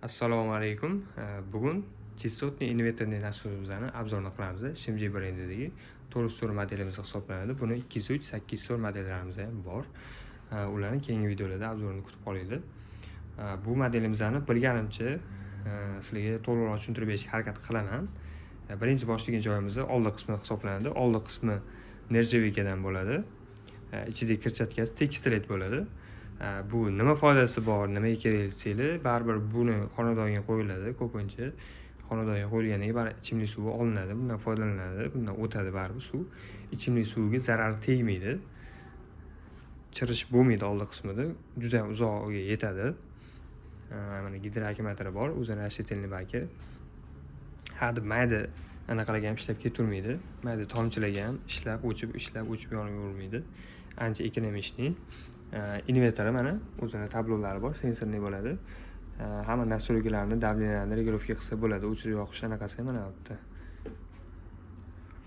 Assalomu alaykum. Bugun chistotniy invertorli nasosimizni obzorini qilamiz. Shimji brendidagi 4 modelimiz hisoblanadi. Buni 203, 804 modellarimiz ham bor. Ularni keyingi videolarda obzorini kutib qolinglar. Bu modelimizni bilganimcha sizlarga to'liqroq tushuntirib berishga harakat qilaman. Birinchi boshlagan joyimiz oldi qismi hisoblanadi. Oldi qismi nerjavikadan bo'ladi. Ichidagi kirchatkasi tekstillet bo'ladi. Bu nima foydasi bor, nimaga kerak desanglar, baribir buni xonadonga qo'yiladi. Ko'pincha xonadonga qo'yilganidan keyin baribir ichimlik suvi olinadi, bundan foydalaniladi, bundan o'tadi baribir suv. Ichimlik suviga zarar tegmaydi. Chirish bo'lmaydi oldi qismida, juda ham uzoqga yetadi. Mana gidroakkumulyatori bor, o'zini rashidinli baki. Hadeb mayda anaqalarga ham ishlab ketavermaydi. Mayda tomchilarga ham ishlab o'chib yonavermaydi. Ancha ekonomичный. Invertori mana o'zini tablolari bor, sensorli bo'ladi. Hamma настройкаларni, давлениyalarni regulировка qilsa bo'ladi. O'chirib yoqish anaqasi ham mana bu yerda.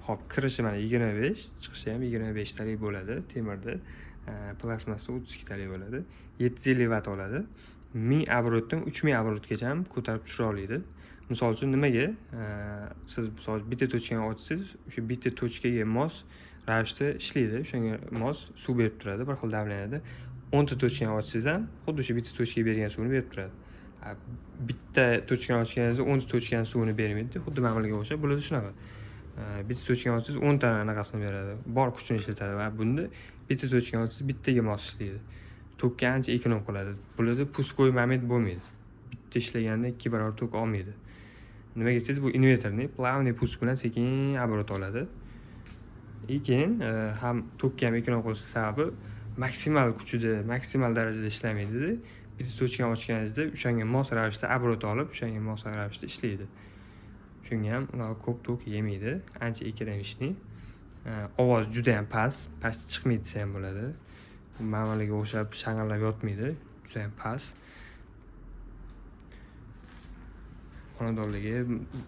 Xo'p, kirishi mana 25, chiqishi ham 25 talik bo'ladi. Temirda, plasmasda 32 talik bo'ladi. 750 vatt oladi. 1000 оборотdan 3000 оборотgacha ham ko'tarib tushira oladi. Misol uchun nimaga? Siz misol bitta tochkani ochsangiz, o'sha bitta tochkaga mos ravishda ishlaydi. O'shanga mos suv berib turadi, bir xil davleniyada. 10 ta tochkani ochsangiz ham xuddi o'sha bitta tochkaga bergan suvni berib turadi. Bitta tochkani ochganingizda 10 ta tochkani suvini bermaydi, xuddi ma'mulga o'xshab. Bularda shunaqa. Bitta tochkani ochsangiz 10 ta anaqasini beradi. Bor kuchini ishlatadi va bunda bitta tochkani ochsangiz bittaga mos ishlaydi. Tokka ancha ekonom qiladi. Bularda puskoy moment bo'lmaydi. Bitta ishlaganda 2 barobar tok olmaydi. Nimaga desangiz, bu invertorni plavniy pusk bilan sekin оборот oladi. Keyin ham tokka ham ekonom qilish sababi maksimal kuchida, maksimal darajada ishlamaydi. Bitta tochkani ochganingizda o'shanga mos ravishda оборот olib, o'shanga mos ravishda ishlaydi. Shunga ham ko'p tok yemaydi, ancha ekonomичный. Ovoz juda ham past chiqmaydi desa ham bo'ladi. Ma'mulga o'xshab shang'illab yotmaydi, juda ham past. Xonadonlarga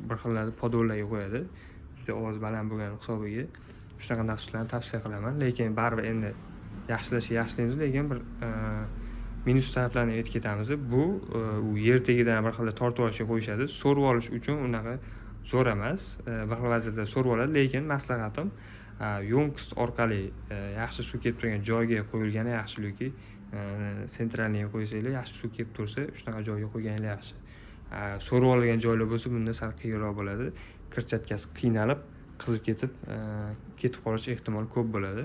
bir xillarda podollarga qo'yadi. Juda ovoz baland bo'lgan hisobiga shunaqa nasoslarni tavsiya qilaman. Lekin baribir endi yaxshilaymiz, lekin bir minus taraflarini aytib ketamiz. Bu u yer tagidan bir xilda tortib olishga qo'yishadi. So'rib olish uchun unaqa zo'r emas. Bir xil vaziyatda so'rib oladi, lekin maslahatim yonkust orqali yaxshi suv kelib turgan joyga qo'yilgani yaxshi yoki sentralniga qo'ysanglar, yaxshi suv kelib tursa, shunaqa joyga qo'yganinglar yaxshi. So'rib olgan joylar bo'lsa, bunda sal qiyinroq bo'ladi. Kirchatkasi qiynalib, qizib ketib qolish ehtimoli ko'p bo'ladi.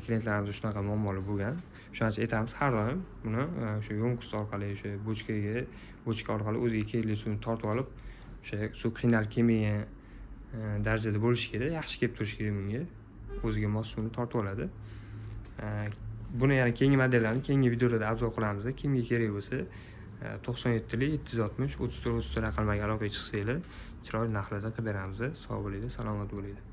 Klientlarimizda shunaqa muammolar bo'lgan. Shuning uchun aytamiz, har doim buni o'sha yonkust orqali, o'sha bochka orqali o'ziga kerakli suvni tortib olib, o'sha suv qiynalib kelmagan darajada bo'lishi kerak, yaxshi kelib turishi kerak bunga. O'ziga mos suvni tortib oladi. Buni yana keyingi modellarni keyingi videolarda obzor qilamiz. Kimga kerak bo'lsa 97 760 34 raqamlarga aloqaga chiqsanglar, chiroyli narxlarda qilib beramiz. Sog' bo'linglar, salomat bo'linglar.